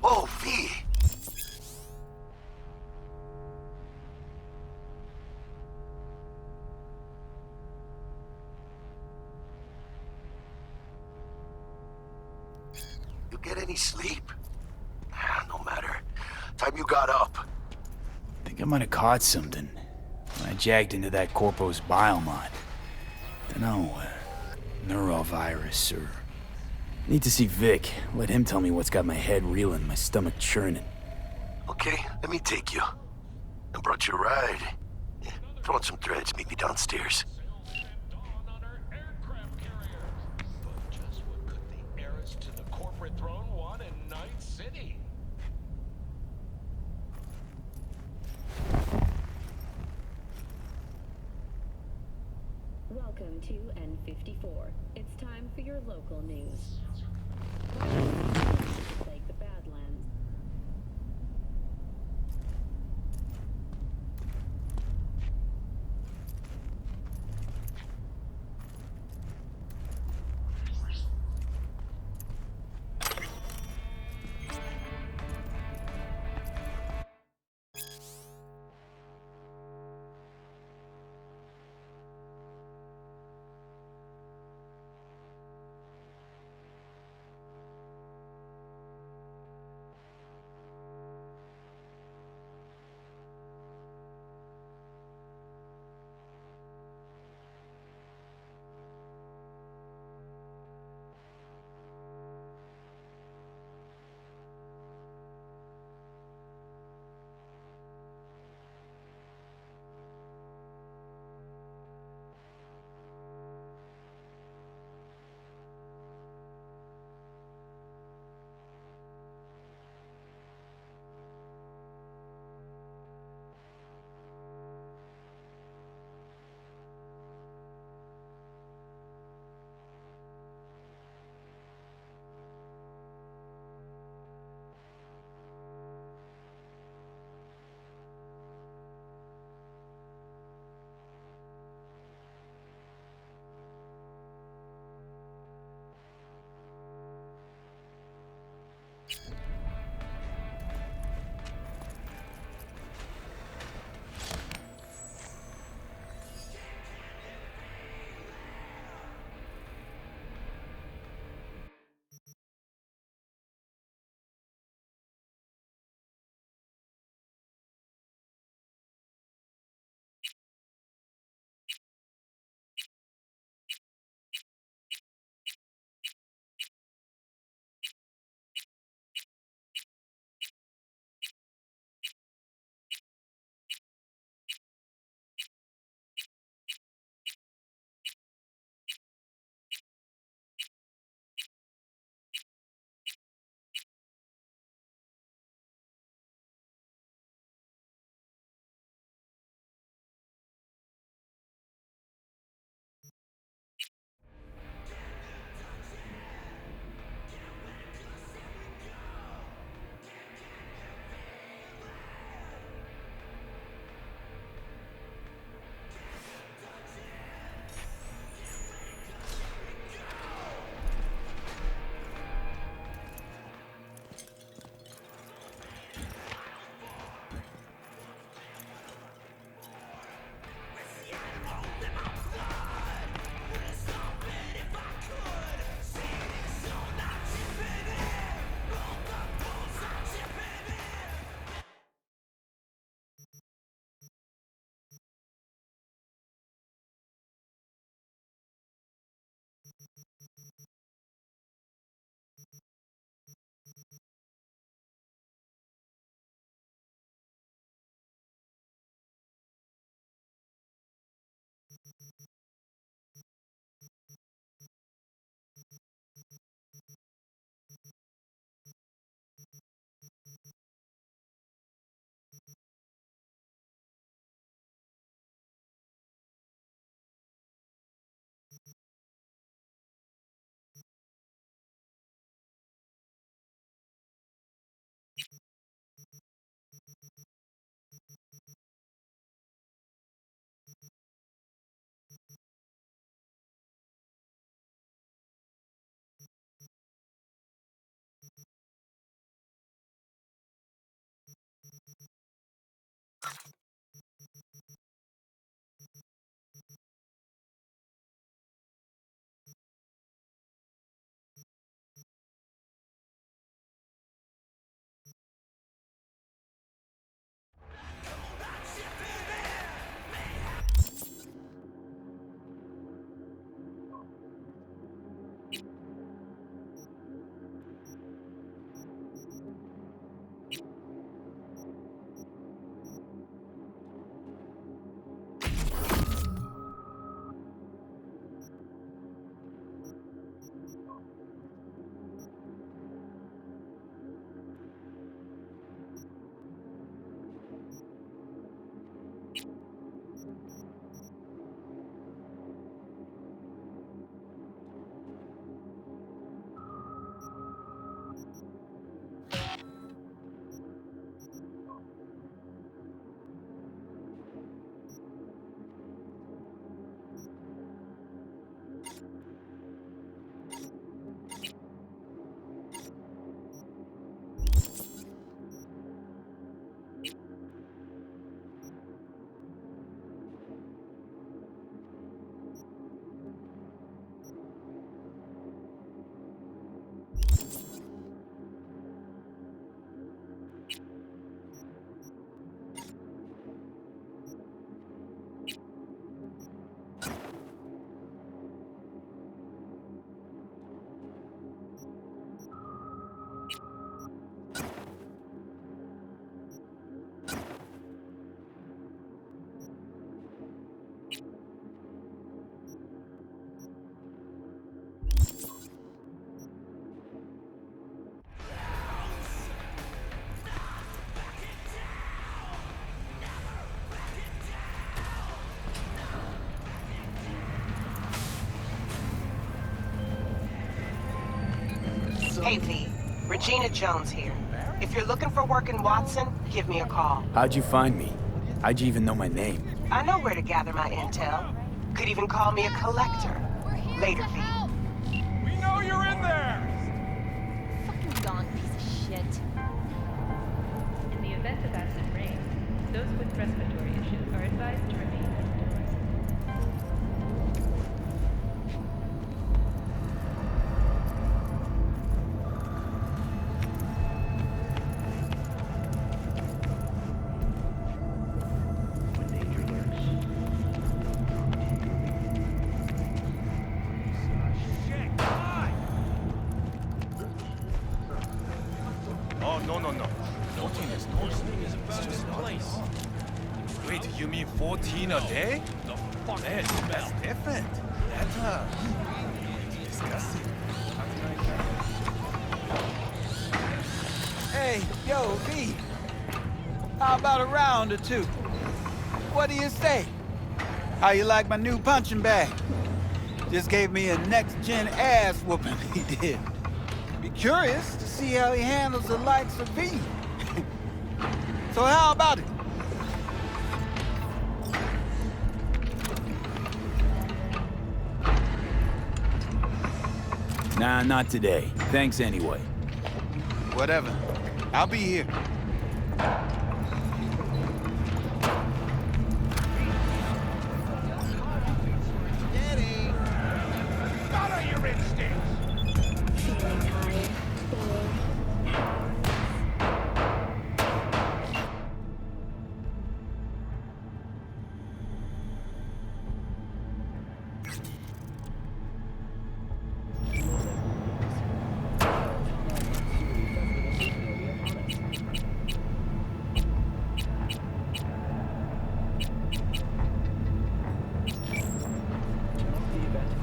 Oh, V! You get any sleep? No matter. Time you got up. Think I might have caught something when I jagged into that Corpo's biomod. Dunno, neurovirus or... Need to see Vic. Let him tell me what's got my head reeling, my stomach churning. Okay, let me take you. I brought you a ride. Yeah, throw on some threads, meet me downstairs. Welcome to N54. It's time for your local news. Like the Badlands. Hey, V. Regina Jones here. If you're looking for work in Watson, give me a call. How'd you find me? How'd you even know my name? I know where to gather my intel. Could even call me a collector. Later, V. We know you're in there! Fucking gone, piece of shit. In the event of acid rain, those with respiratory issues are advised to remain indoors. Oh, no. Nothing is normal. It's just a place. Wait, you mean 14 a day? Man, that's different. That's disgusting. Hey, yo, V. How about a round or two? What do you say? How you like my new punching bag? Just gave me a next-gen ass whooping, he did. Be curious to see how he handles the likes of V. So how about it? Nah, not today. Thanks anyway. Whatever. I'll be here. Follow your instincts. Feeling tired, bored.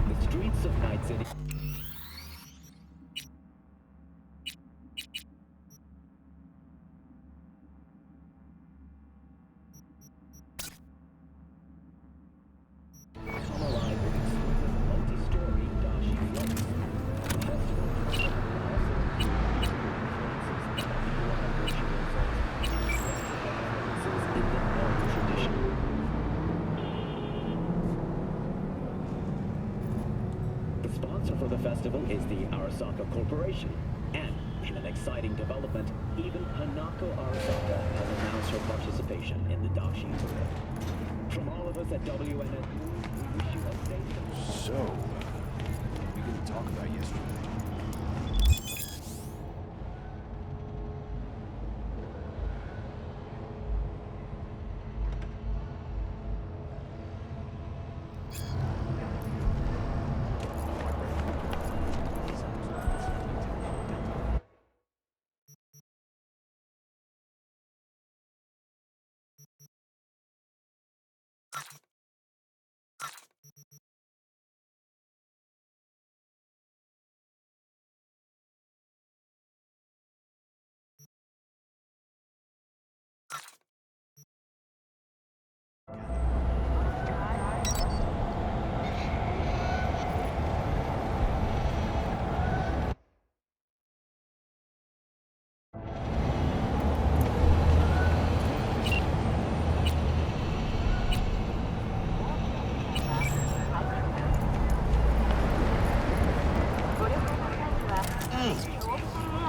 The streets of Night City. Come alive with exclusive multi-story Dashi floats. The festival also in the known tradition. The sponsor for the festival is the Arasaka Corporation. And in an exciting development, even Hanako Arasaka has announced her participation in the Dashi parade. From all of us at WNS, we wish you a safe. So, we didn't talk about yesterday.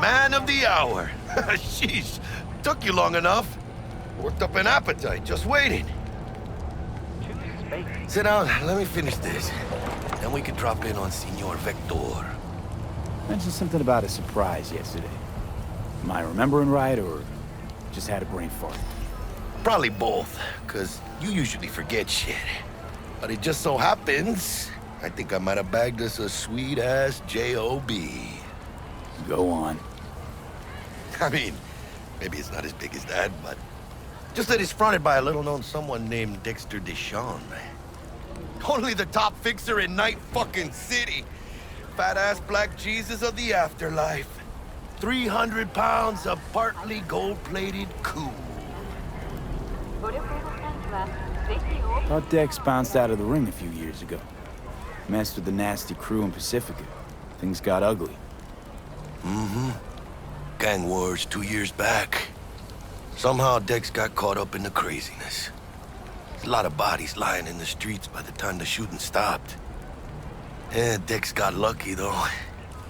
Man of the hour. Sheesh, took you long enough. Worked up an appetite, just waiting. Sit down, let me finish this. Then we can drop in on Senor Vector. Mentioned something about a surprise yesterday. Am I remembering right, or just had a brain fart? Probably both, because you usually forget shit. But it just so happens, I think I might have bagged us a sweet-ass J.O.B. Go on. I mean, maybe it's not as big as that, but just that it's fronted by a little-known someone named Dexter Deshawn. Only the top fixer in Night fucking City. Fat-ass black Jesus of the afterlife. 300 pounds of partly gold-plated cool. Thought Dex bounced out of the ring a few years ago. Messed with the nasty crew in Pacifica. Things got ugly. Mm-hmm. Gang wars 2 years back. Somehow Dex got caught up in the craziness. There's a lot of bodies lying in the streets by the time the shooting stopped. Yeah, Dex got lucky, though.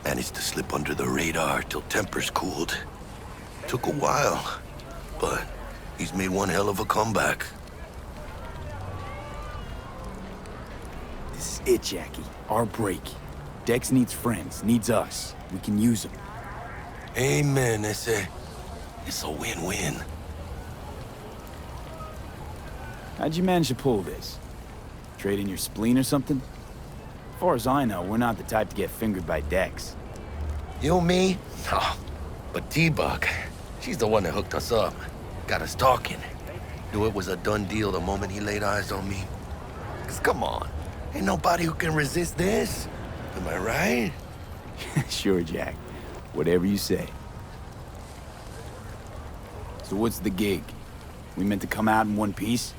Managed to slip under the radar till tempers cooled. Took a while, but he's made one hell of a comeback. This is it, Jackie. Our break. Dex needs friends, needs us. We can use them. Amen, it's a win-win. How'd you manage to pull this? Trade in your spleen or something? As far as I know, we're not the type to get fingered by Dex. You, me? No. But T-Bug, she's the one that hooked us up. Got us talking. Knew it was a done deal the moment he laid eyes on me. 'Cause come on, ain't nobody who can resist this. Am I right? Sure, Jack. Whatever you say. So what's the gig? We meant to come out in one piece?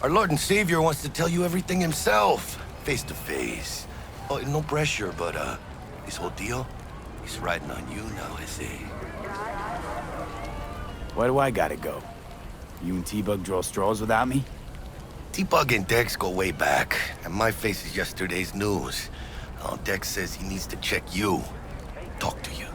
Our Lord and Savior wants to tell you everything himself, face to face. Oh, no pressure, but this whole deal, he's riding on you now, is he? Why do I gotta go? You and T-Bug draw straws without me? T-Bug and Dex go way back, and my face is yesterday's news. Oh, Dex says he needs to check you, talk to you.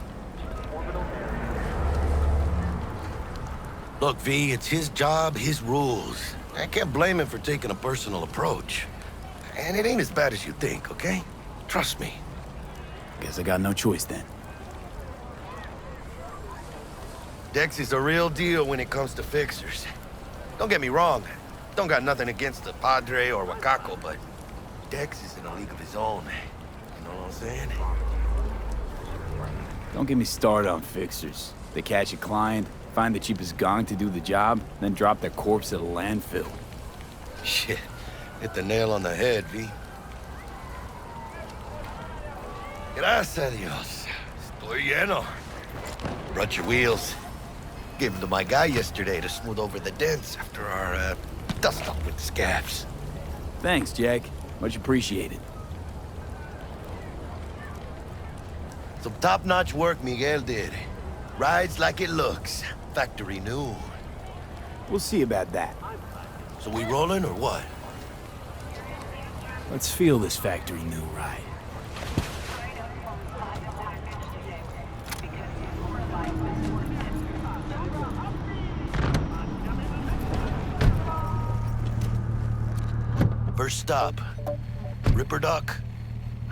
Look, V, it's his job, his rules. I can't blame him for taking a personal approach. And it ain't as bad as you think, okay? Trust me. Guess I got no choice then. Dex is a real deal when it comes to fixers. Don't get me wrong. Don't got nothing against the Padre or Wakako, but Dex is in a league of his own. You know what I'm saying? Don't get me started on fixers. They catch a client, find the cheapest gong to do the job, then drop their corpse at a landfill. Shit. Hit the nail on the head, V. Gracias a Dios. Estoy lleno. Brought your wheels. Gave them to my guy yesterday to smooth over the dents after our, dust-up with the scabs. Thanks, Jack. Much appreciated. Some top-notch work Miguel did. Rides like it looks. Factory new. We'll see about that. So we rolling or what? Let's feel this factory new ride. First stop. Ripper Duck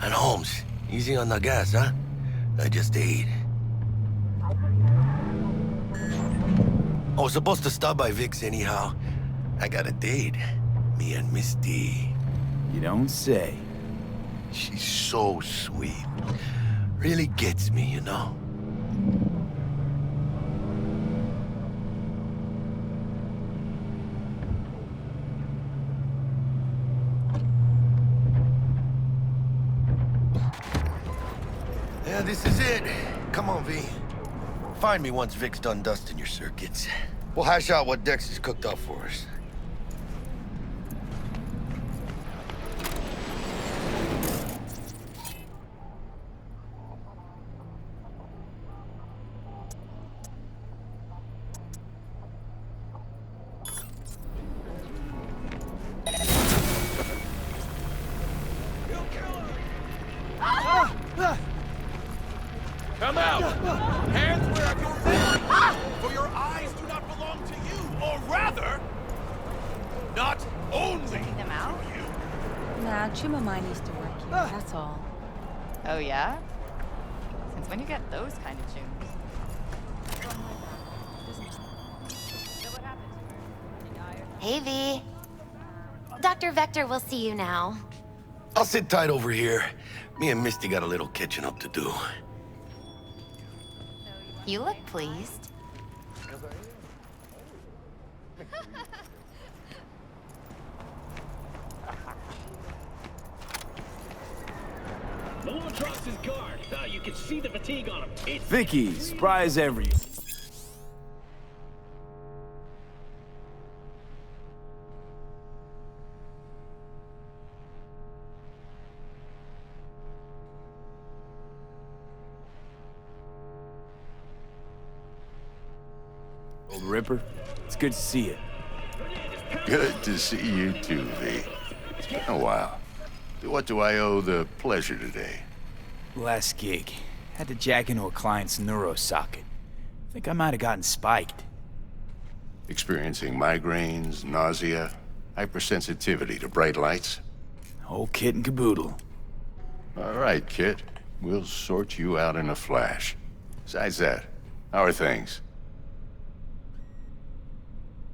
and Holmes. Easy on the gas, huh? I just ate. I was supposed to stop by Vic's anyhow. I got a date. Me and Miss D. You don't say. She's so sweet. Really gets me, you know? Yeah, this is it. Come on, V. Find me once Vic's done dusting your circuits. We'll hash out what Dex has cooked up for us. Come out! Hands where I can see! For your eyes do not belong to you, or rather, not only Them out? Nah, Chuma mine used to work here, that's all. Oh yeah? Since when you get those kind of tunes? So what happened to her? Hey, V. Dr. Vector will see you now. I'll sit tight over here. Me and Misty got a little catching up to do. You look pleased. Malone drops his guard. You can see the fatigue on him. It's Vicky, surprise every. Old Ripper, it's good to see you. Good to see you too, V. It's been a while. What do I owe the pleasure today? Last gig. Had to jack into a client's neuro socket. Think I might have gotten spiked. Experiencing migraines, nausea, hypersensitivity to bright lights? Whole kit and caboodle. All right, kid. We'll sort you out in a flash. Besides that, how are things?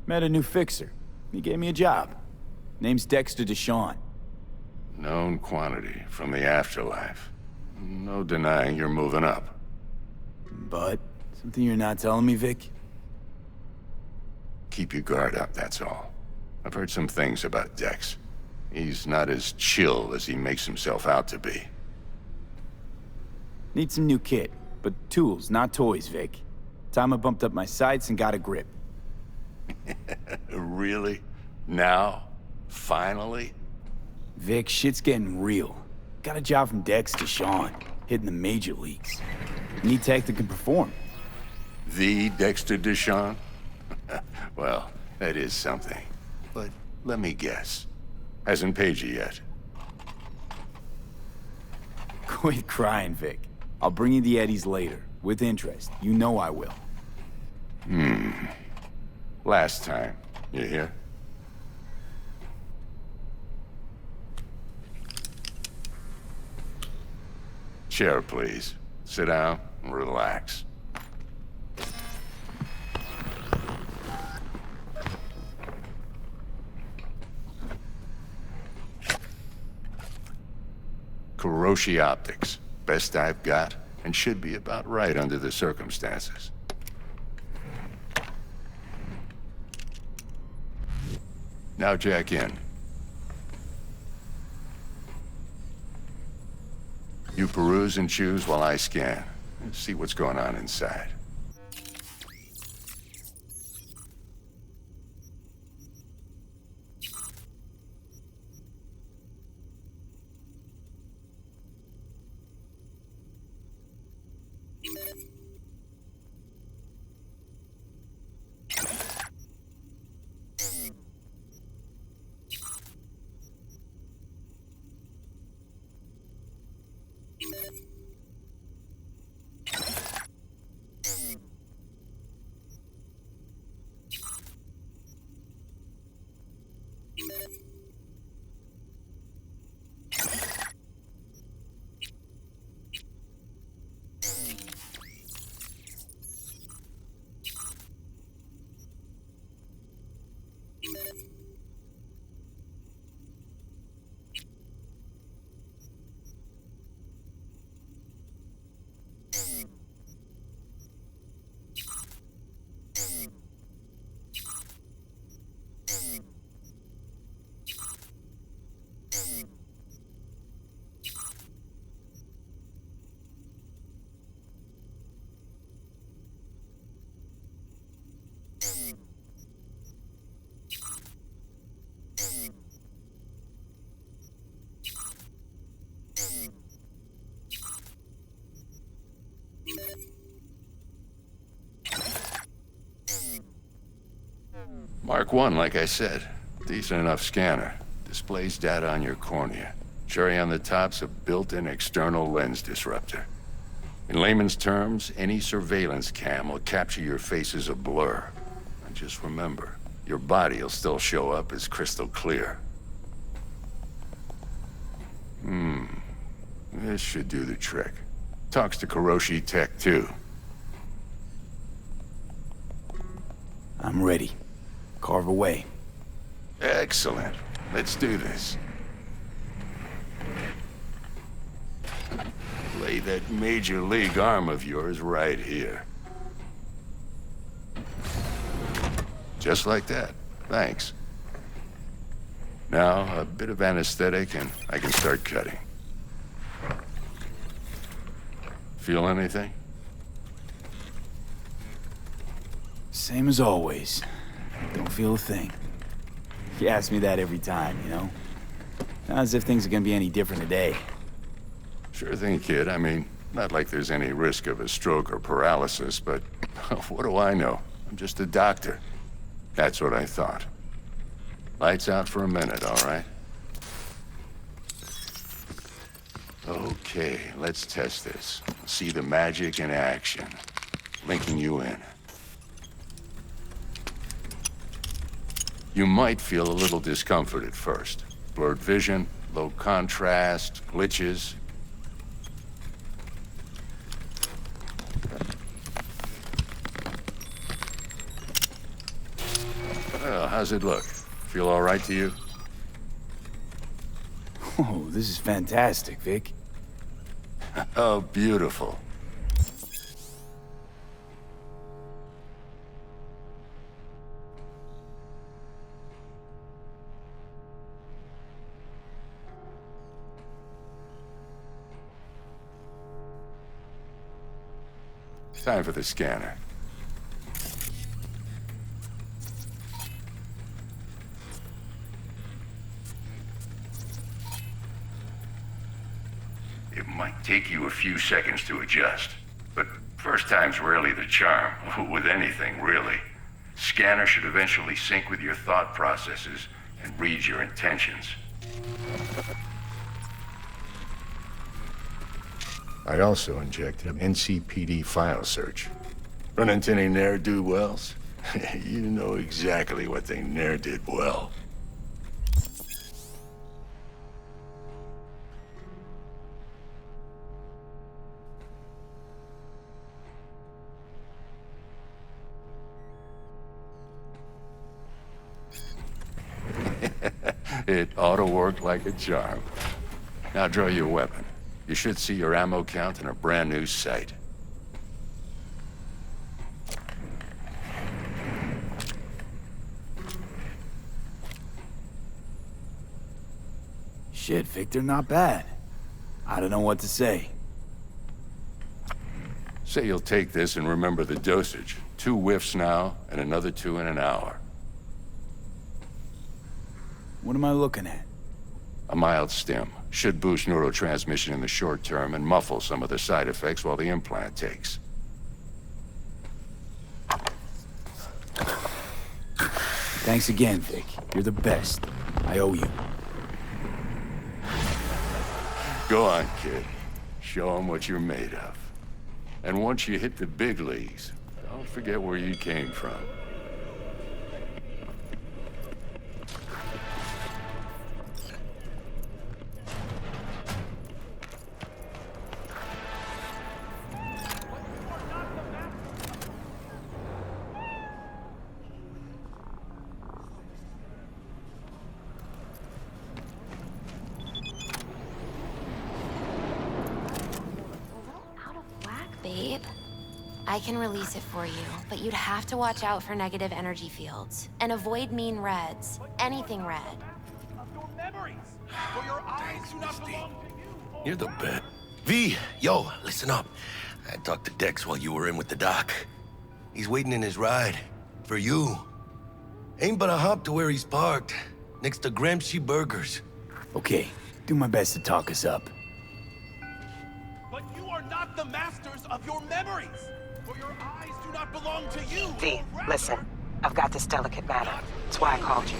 Met a new fixer. He gave me a job. Name's Dexter Deshawn. Known quantity from the afterlife. No denying you're moving up. But, something you're not telling me, Vic? Keep your guard up, that's all. I've heard some things about Dex. He's not as chill as he makes himself out to be. Need some new kit, but tools, not toys, Vic. Time I bumped up my sights and got a grip. Really? Now? Finally? Vic, shit's getting real. Got a job from Dex Deshawn, hitting the major leagues. Need tech that can perform. The Dexter Deshawn? Well, that is something. But let me guess. Hasn't paid you yet. Quit crying, Vic. I'll bring you the eddies later, with interest. You know I will. Last time. You hear? Chair, please. Sit down and relax. Kuroshi Optics. Best I've got, and should be about right under the circumstances. Now jack in. You peruse and choose while I scan. See what's going on inside. Mark 1, like I said. Decent enough scanner. Displays data on your cornea. Cherry on the top's a built-in external lens disruptor. In layman's terms, any surveillance cam will capture your face as a blur. And just remember, your body will still show up as crystal clear. This should do the trick. Talks to Kuroshi Tech, too. I'm ready. Carve away. Excellent. Let's do this. Lay that major league arm of yours right here. Just like that. Thanks. Now, a bit of anesthetic and I can start cutting. Feel anything? Same as always. Don't feel a thing. You ask me that every time, you know? Not as if things are gonna be any different today. Sure thing, kid. I mean, not like there's any risk of a stroke or paralysis, but what do I know? I'm just a doctor. That's what I thought. Lights out for a minute, all right? Okay, let's test this. See the magic in action. Linking you in. You might feel a little discomfort at first. Blurred vision, low contrast, glitches. Well, how's it look? Feel all right to you? Oh, this is fantastic, Vic. Oh, beautiful. Time for the scanner. It might take you a few seconds to adjust, but first time's rarely the charm, with anything, really. Scanner should eventually sync with your thought processes and read your intentions. I also injected an NCPD file search. Run into any ne'er-do-wells? You know exactly what they ne'er did well. It ought to work like a charm. Now draw your weapon. You should see your ammo count in a brand new sight. Shit, Victor, not bad. I don't know what to say. Say you'll take this and remember the dosage. 2 whiffs now, and another 2 in an hour. What am I looking at? A mild stim. Should boost neurotransmission in the short term and muffle some of the side effects while the implant takes. Thanks again, Vic. You're the best. I owe you. Go on, kid. Show 'em what you're made of. And once you hit the big leagues, don't forget where you came from. Babe, I can release it for you, but you'd have to watch out for negative energy fields and avoid mean reds. Anything red. You're the best. V, yo, listen up. I talked to Dex while you were in with the doc. He's waiting in his ride. For you. Ain't but a hop to where he's parked. Next to Gramsci Burgers. Okay, do my best to talk us up. But you are not the masters of your memories, for your eyes do not belong to you. V, listen. I've got this delicate matter. That's why I called you.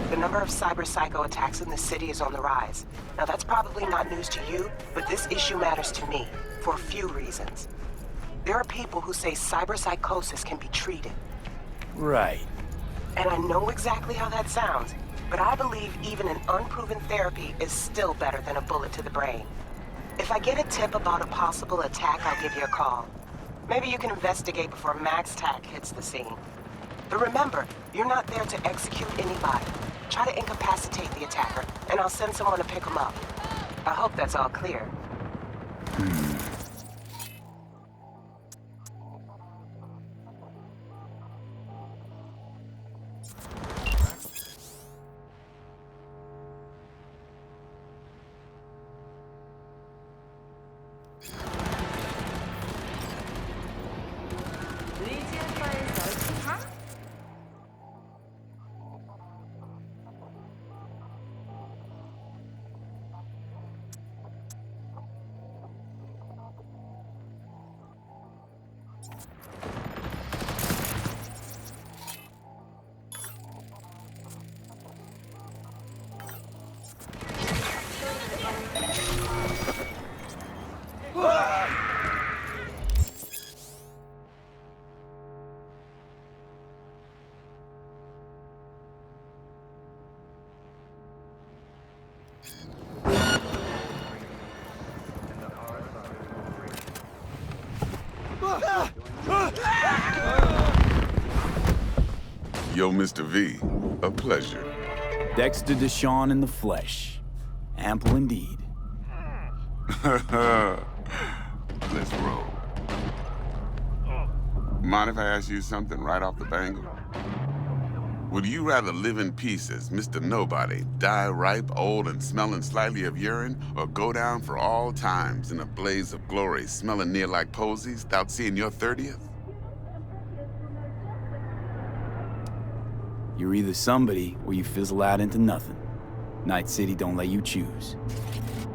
The number of cyber-psycho attacks in the city is on the rise. Now that's probably not news to you, but this issue matters to me, for a few reasons. There are people who say cyberpsychosis can be treated. Right. And I know exactly how that sounds, but I believe even an unproven therapy is still better than a bullet to the brain. If I get a tip about a possible attack, I'll give you a call. Maybe you can investigate before Max Tack hits the scene. But remember, you're not there to execute anybody. Try to incapacitate the attacker, and I'll send someone to pick him up. I hope that's all clear. Yo, Mr. V, a pleasure. Dexter Deshawn in the flesh. Ample indeed. Let's roll. Mind if I ask you something right off the bangle? Would you rather live in peace as Mr. Nobody, die ripe, old, and smelling slightly of urine, or go down for all times in a blaze of glory, smelling near like posies, without seeing your 30th? You're either somebody, or you fizzle out into nothing. Night City don't let you choose.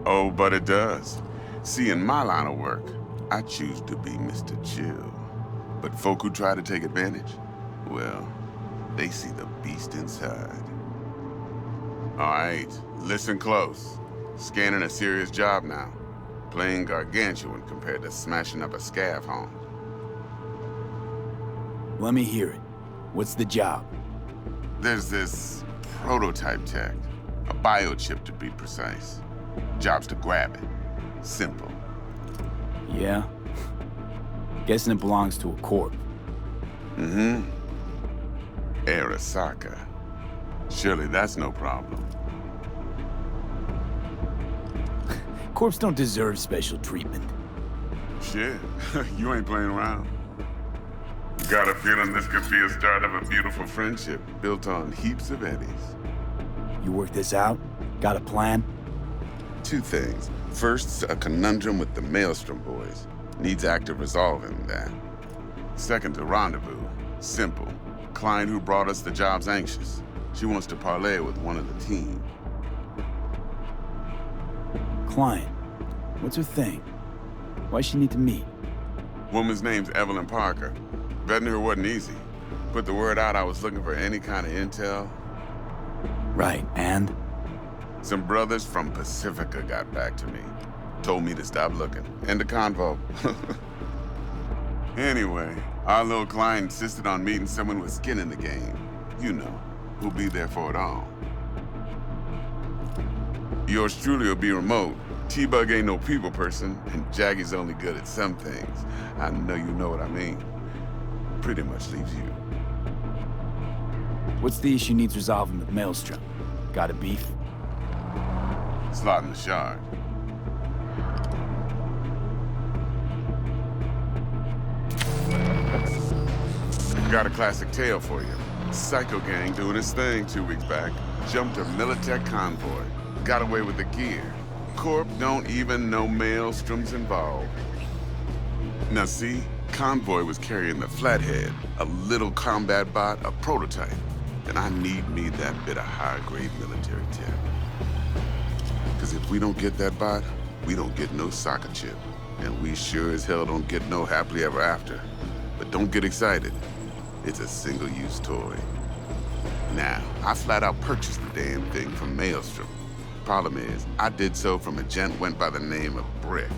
Oh, but it does. See, in my line of work, I choose to be Mr. Chill. But folk who try to take advantage, well, they see the beast inside. All right, listen close. Scanning a serious job now. Playing gargantuan compared to smashing up a scav home. Let me hear it. What's the job? There's this prototype tech. A biochip, to be precise. Job's to grab it. Simple. Yeah? Guessing it belongs to a corp. Mm-hmm. Arasaka. Surely that's no problem. Corps don't deserve special treatment. Shit, you ain't playing around. Got a feeling this could be a start of a beautiful friendship built on heaps of eddies. You work this out? Got a plan? Two things. First, a conundrum with the Maelstrom boys. Needs active resolving that. Second, a rendezvous. Simple. Client who brought us the job's anxious. She wants to parlay with one of the team. Client. What's her thing? Why she need to meet? Woman's name's Evelyn Parker. Vetting her wasn't easy. Put the word out I was looking for any kind of intel. Right, and? Some brothers from Pacifica got back to me. Told me to stop looking. End of convo. Anyway, our little client insisted on meeting someone with skin in the game. You know, who'll be there for it all. Yours truly will be remote. T-Bug ain't no people person, and Jaggy's only good at some things. I know you know what I mean. Pretty much leaves you. What's the issue needs resolving with Maelstrom? Got a beef? Slotting the shard. Got a classic tale for you. Psycho gang doing his thing 2 weeks back. Jumped a Militech convoy. Got away with the gear. Corp don't even know Maelstrom's involved. Now see, convoy was carrying the Flathead, a little combat bot, a prototype. And I need me that bit of high-grade military tech. Because if we don't get that bot, we don't get no soccer chip. And we sure as hell don't get no happily ever after. But don't get excited. It's a single-use toy. Now, I flat out purchased the damn thing from Maelstrom. Problem is, I did so from a gent went by the name of Brick.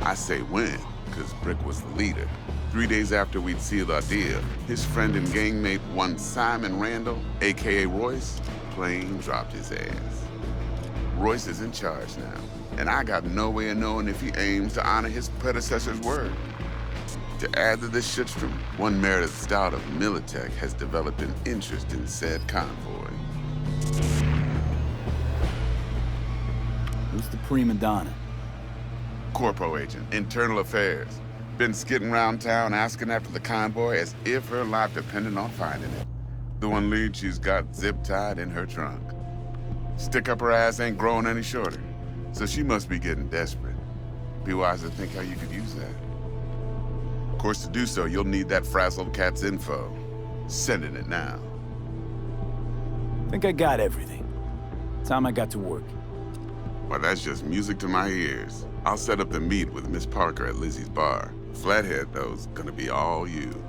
I say when, because Brick was the leader. 3 days after we'd sealed our deal, his friend and gangmate, one Simon Randall, a.k.a. Royce, plain dropped his ass. Royce is in charge now, and I got no way of knowing if he aims to honor his predecessor's word. To add to this shitstorm, one Meredith Stout of Militech has developed an interest in said convoy. Who's the prima donna? Corpo agent, internal affairs. Been skidding around town asking after the convoy as if her life depended on finding it. The one lead she's got zip-tied in her trunk. Stick up her ass ain't growing any shorter, so she must be getting desperate. Be wise to think how you could use that. Of course, to do so, you'll need that frazzled cat's info. Sending it now. Think I got everything. Time I got to work. Well, that's just music to my ears. I'll set up the meet with Miss Parker at Lizzie's bar. Flathead, though's gonna be all you.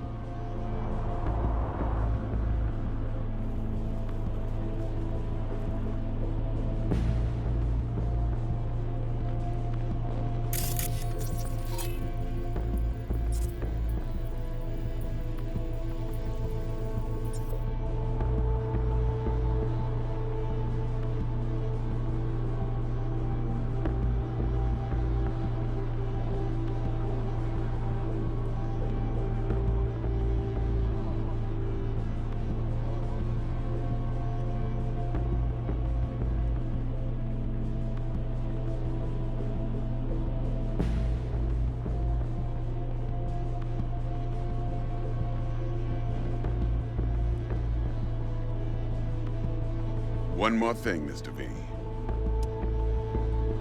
One more thing, Mr. V.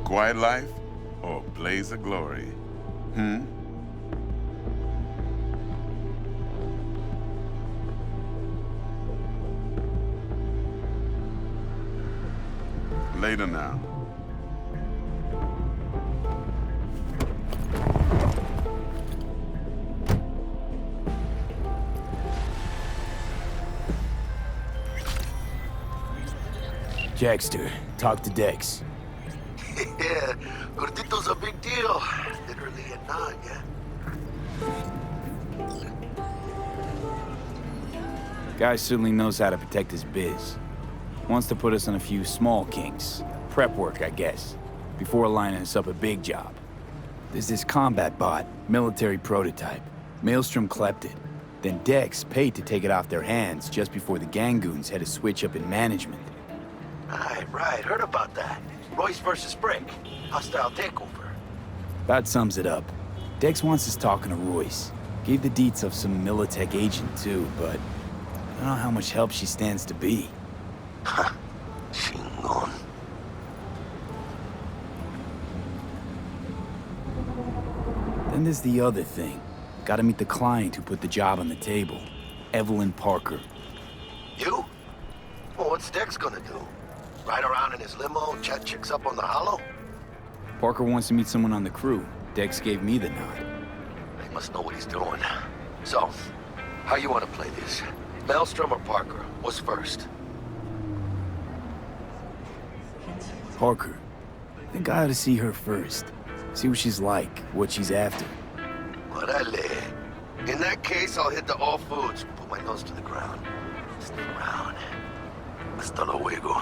Quiet life or blaze of glory? Later now. Jackster, talk to Dex. Yeah, Gordito's a big deal. Literally and not, yeah. Guy certainly knows how to protect his biz. Wants to put us on a few small kinks. Prep work, I guess. Before lining us up a big job. There's this combat bot, military prototype. Maelstrom clept it. Then Dex paid to take it off their hands just before the Gangoons had a switch up in management. Right. Heard about that. Royce versus Brick. Hostile takeover. About sums it up. Dex wants us talking to Royce. Gave the deets of some Militech agent too, but I don't know how much help she stands to be. Chingon. Then there's the other thing. Gotta meet the client who put the job on the table. Evelyn Parker. You? Well, what's Dex gonna do? Ride around in his limo, chat chicks up on the hollow? Parker wants to meet someone on the crew. Dex gave me the nod. He must know what he's doing. So, how you want to play this? Maelstrom or Parker? What's first? Parker. I think I ought to see her first. See what she's like, what she's after. Orale. In that case, I'll hit the all foods. Put my nose to the ground. Sniff around. Hasta luego.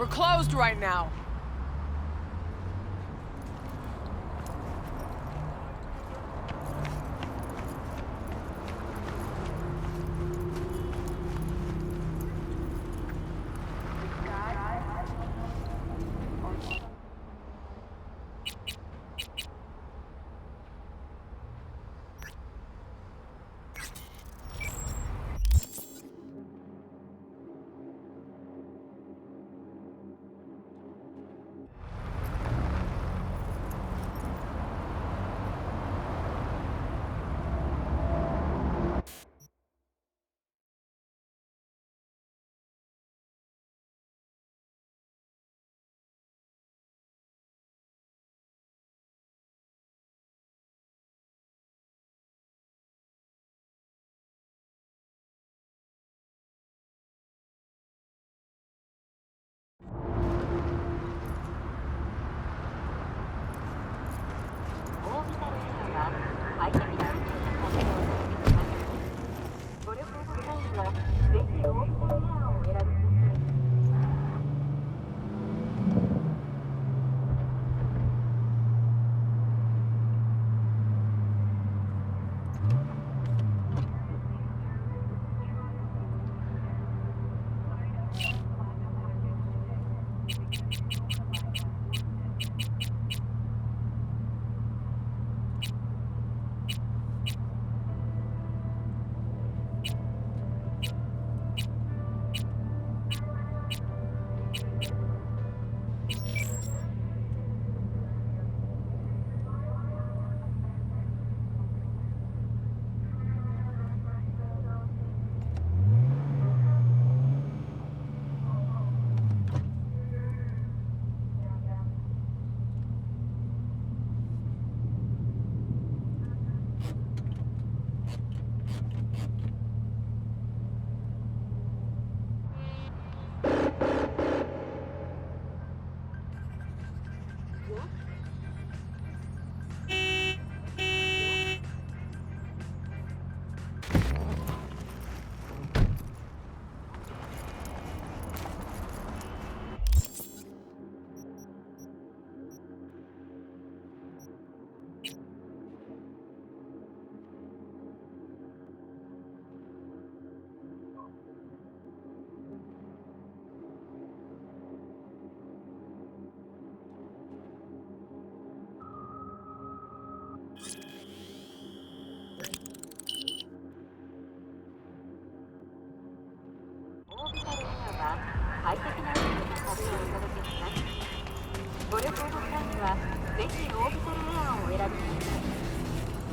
We're closed right now.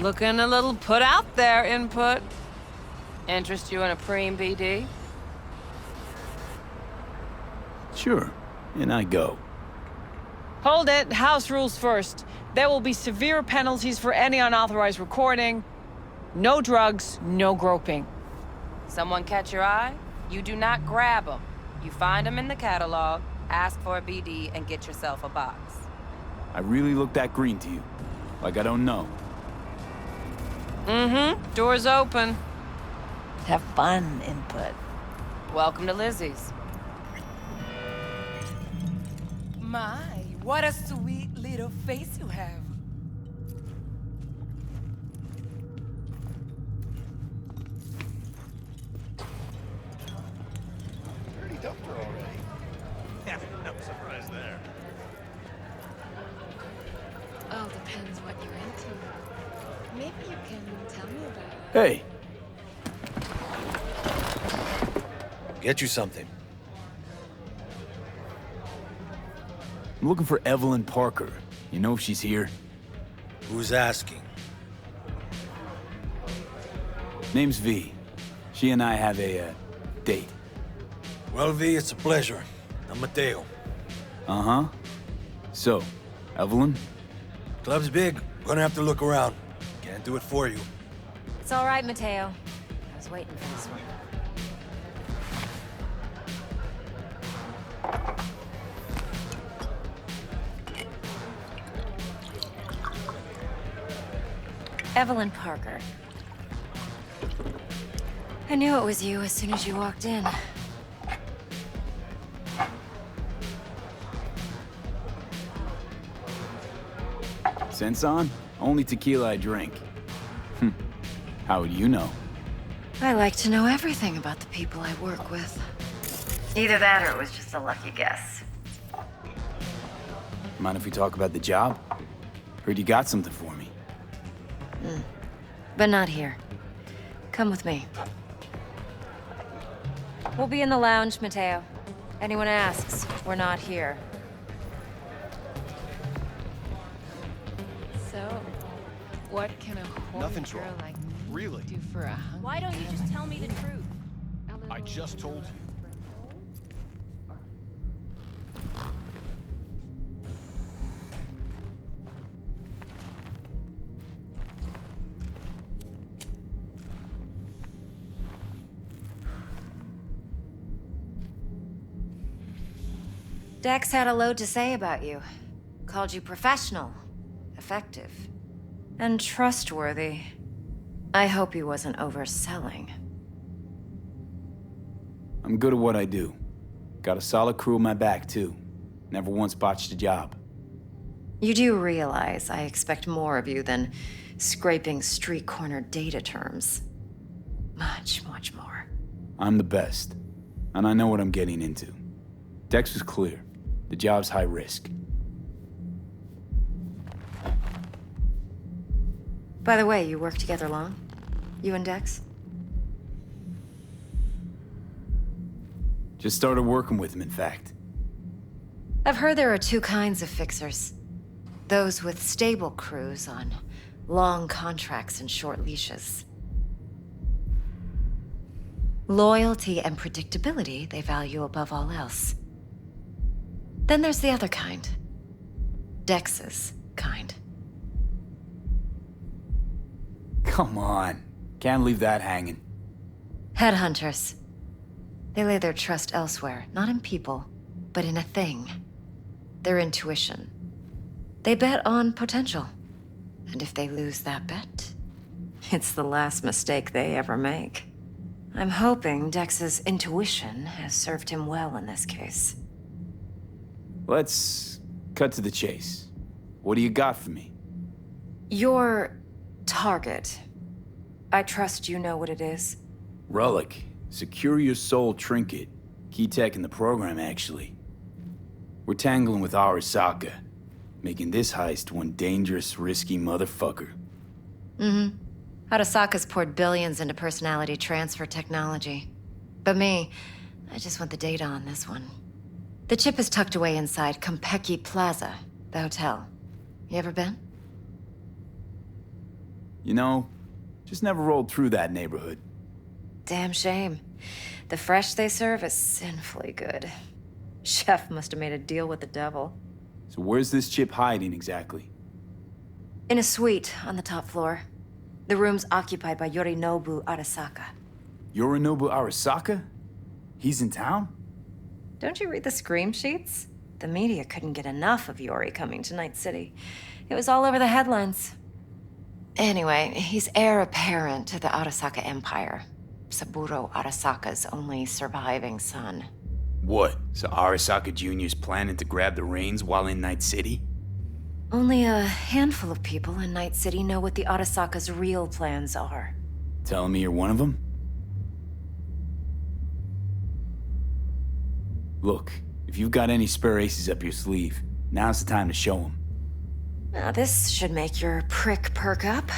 Looking a little put out there, Input. Interest you in a preem, BD? Sure, and I go. Hold it. House rules first. There will be severe penalties for any unauthorized recording. No drugs, no groping. Someone catch your eye? You do not grab them. You find them in the catalog, ask for a BD, and get yourself a box. I really look that green to you? Like I don't know? Mm-hmm. Door's open. Have fun, Input. Welcome to Lizzie's. My, what a sweet little face you have. Dirty dumpster already. Yeah, no surprise there. All depends what you're into. Maybe you can tell me about it. Hey! Get you something. I'm looking for Evelyn Parker. You know if she's here? Who's asking? Name's V. She and I have a, date. Well, V, it's a pleasure. I'm Mateo. Uh-huh. So, Evelyn? Club's big. Gonna have to look around. Can't do it for you. It's all right, Mateo. I was waiting for this one. Evelyn Parker. I knew it was you as soon as you walked in. Sense on? Only tequila I drink. How would you know? I like to know everything about the people I work with. Either that or it was just a lucky guess. Mind if we talk about the job? Heard you got something for me. But not here. Come with me. We'll be in the lounge, Mateo. Anyone asks, we're not here. So, what can a horny Nothing's girl wrong. like me Really? do for a hunk? Why don't you just tell me the truth? I just told you. Dex had a load to say about you. Called you professional, effective, and trustworthy. I hope he wasn't overselling. I'm good at what I do. Got a solid crew on my back, too. Never once botched a job. You do realize I expect more of you than scraping street corner data terms. Much, much more. I'm the best, and I know what I'm getting into. Dex was clear. The job's high risk. By the way, you work together long? You and Dex? Just started working with him, in fact. I've heard there are two kinds of fixers. Those with stable crews on long contracts and short leashes. Loyalty and predictability they value above all else. Then there's the other kind. Dex's kind. Come on. Can't leave that hanging. Headhunters. They lay their trust elsewhere, not in people, but in a thing. Their intuition. They bet on potential. And if they lose that bet, it's the last mistake they ever make. I'm hoping Dex's intuition has served him well in this case. Let's cut to the chase. What do you got for me? Your target. I trust you know what it is. Relic. Secure your soul trinket. Key tech in the program, actually. We're tangling with Arasaka, making this heist one dangerous, risky motherfucker. Arasaka's poured billions into personality transfer technology. But me, I just want the data on this one. The chip is tucked away inside Konpeki Plaza, the hotel. You ever been? You know, just never rolled through that neighborhood. Damn shame. The fresh they serve is sinfully good. Chef must have made a deal with the devil. So where's this chip hiding exactly? In a suite on the top floor. The room's occupied by Yorinobu Arasaka. Yorinobu Arasaka? He's in town? Don't you read the scream sheets? The media couldn't get enough of Yori coming to Night City. It was all over the headlines. Anyway, he's heir apparent to the Arasaka Empire. Saburo Arasaka's only surviving son. What? So Arasaka Jr.'s planning to grab the reins while in Night City? Only a handful of people in Night City know what the Arasaka's real plans are. Telling me you're one of them? Look, if you've got any spare aces up your sleeve, now's the time to show them. Now this should make your prick perk up.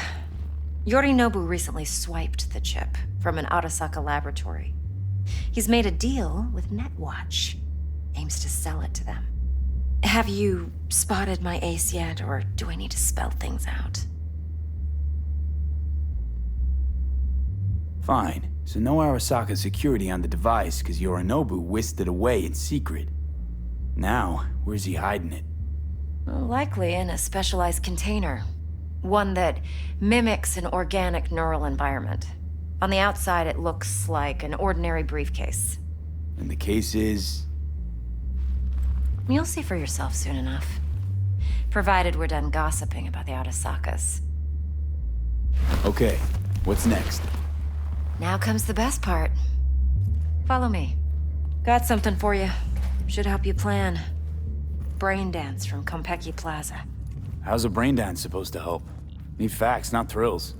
Yorinobu recently swiped the chip from an Arasaka laboratory. He's made a deal with Netwatch. Aims to sell it to them. Have you spotted my ace yet, or do I need to spell things out? Fine. So no Arasaka security on the device, because Yorinobu whisked it away in secret. Now, where's he hiding it? Well, likely in a specialized container. One that mimics an organic neural environment. On the outside, it looks like an ordinary briefcase. And the case is... You'll see for yourself soon enough. Provided we're done gossiping about the Arasakas. Okay, what's next? Now comes the best part. Follow me. Got something for you. Should help you plan. Brain dance from Konpeki Plaza. How's a brain dance supposed to help? Need facts, not thrills.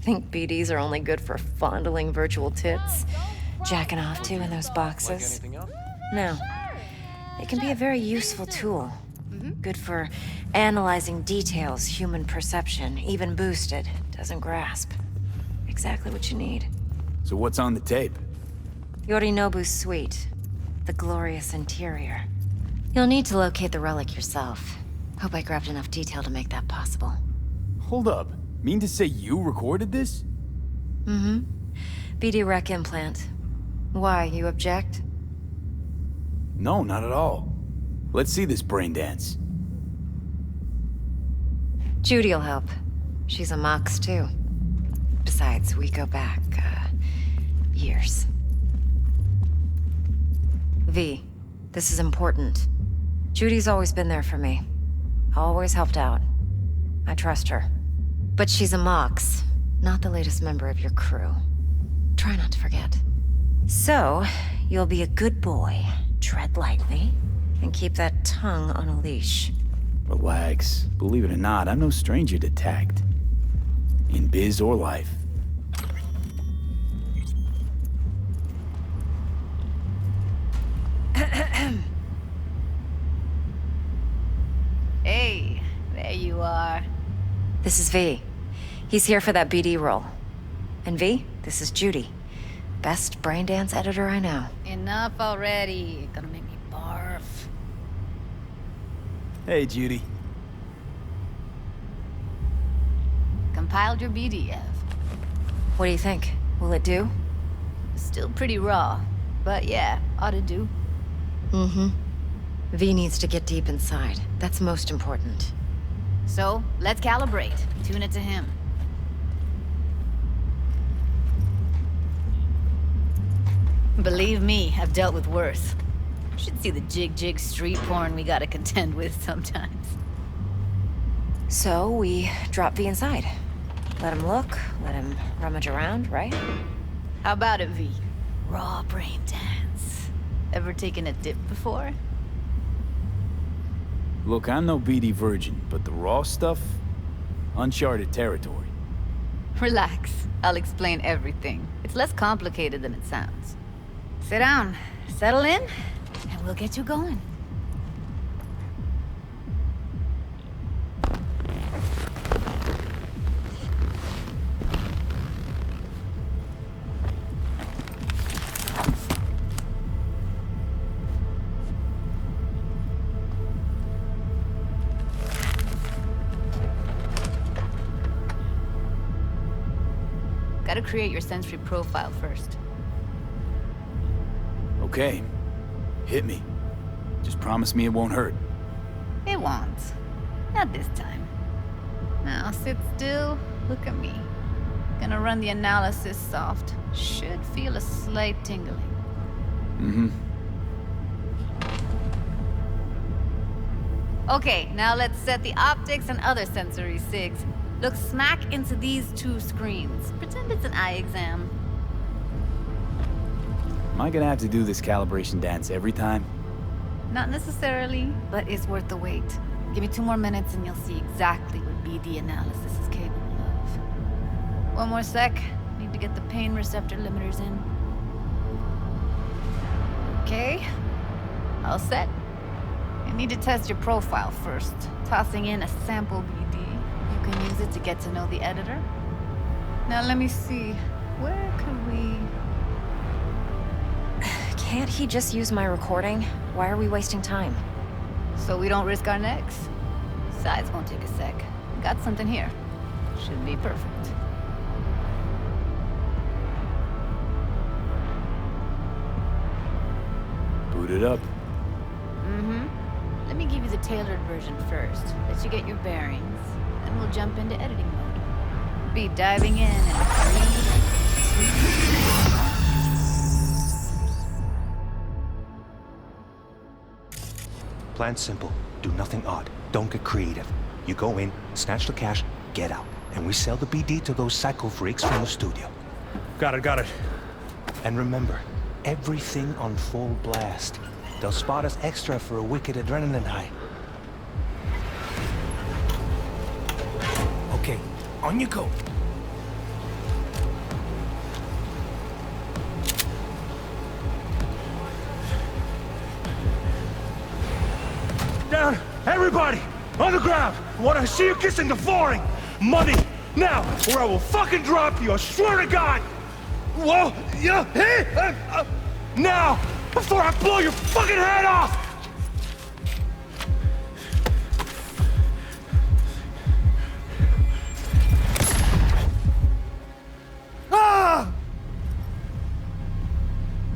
Think BDs are only good for fondling virtual tits? Jacking off to in those boxes? No. It can be a very useful tool. Good for analyzing details human perception, even boosted, doesn't grasp. Exactly what you need. So what's on the tape? Yorinobu's suite. The glorious interior. You'll need to locate the relic yourself. Hope I grabbed enough detail to make that possible. Hold up. Mean to say you recorded this? BD rec implant. Why, you object? No, not at all. Let's see this brain dance. Judy'll help. She's a Mox, too. Besides, we go back, years. V, this is important. Judy's always been there for me. Always helped out. I trust her. But she's a Mox, not the latest member of your crew. Try not to forget. So, you'll be a good boy, tread lightly, and keep that tongue on a leash. Relax. Believe it or not, I'm no stranger to tact. In biz or life. Hey, there you are. This is V. He's here for that BD role. And V, this is Judy. Best brain dance editor I know. Enough already. Gonna make me barf. Hey, Judy. Compiled your BDF. What do you think? Will it do? Still pretty raw, but yeah, ought to do. V needs to get deep inside. That's most important. So, let's calibrate. Tune it to him. Believe me, I've dealt with worse. Should see the jig street porn we gotta contend with sometimes. So, we drop V inside. Let him look, let him rummage around, right? How about it, V? Raw brain dance. Ever taken a dip before? Look, I'm no BD virgin, but the raw stuff? Uncharted territory. Relax. I'll explain everything. It's less complicated than it sounds. Sit down, settle in, and we'll get you going. Gotta create your sensory profile first. Okay. Hit me. Just promise me it won't hurt. It won't. Not this time. Now sit still, look at me. Gonna run the analysis soft. Should feel a slight tingling. Okay, now let's set the optics and other sensory sigs. Look smack into these two screens. Pretend it's an eye exam. Am I gonna have to do this calibration dance every time? Not necessarily, but it's worth the wait. Give me 2 more minutes and you'll see exactly what BD analysis is capable of. 1 more sec. Need to get the pain receptor limiters in. Okay. All set. I need to test your profile first. Tossing in a sample BD. You can use it to get to know the editor. Now let me see. Where could we... Can't he just use my recording? Why are we wasting time? So we don't risk our necks? Besides, won't take a sec. Got something here. Should be perfect. Boot it up. Let me give you the tailored version first. Let you get your bearings. Then we'll jump into editing mode. Be diving in 3, 2... Plan simple. Do nothing odd. Don't get creative. You go in, snatch the cash, get out. And we sell the BD to those psycho freaks from the studio. Got it. And remember, everything on full blast. They'll spot us extra for a wicked adrenaline high. Okay, on you go. Down! Everybody! On the ground! I want to see you kissing the flooring! Money! Now! Or I will fucking drop you, I swear to God! Whoa! Yeah! Hey! Now! Before I blow your fucking head off! Ah!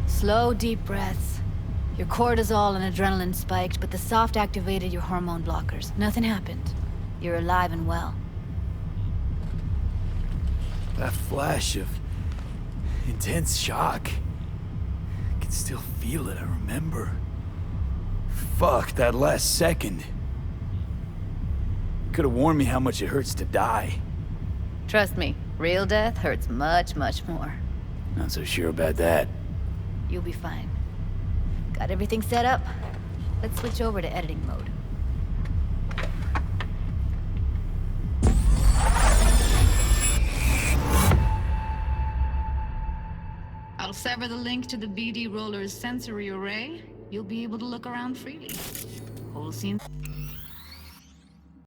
Slow, deep breaths. Your cortisol and adrenaline spiked, but the soft activated your hormone blockers. Nothing happened. You're alive and well. That flash of intense shock. I can still feel it, I remember. Fuck, that last second. You could have warned me how much it hurts to die. Trust me, real death hurts much, much more. Not so sure about that. You'll be fine. Got everything set up? Let's switch over to editing mode. I'll sever the link to the BD Roller's sensory array. You'll be able to look around freely. Whole scene.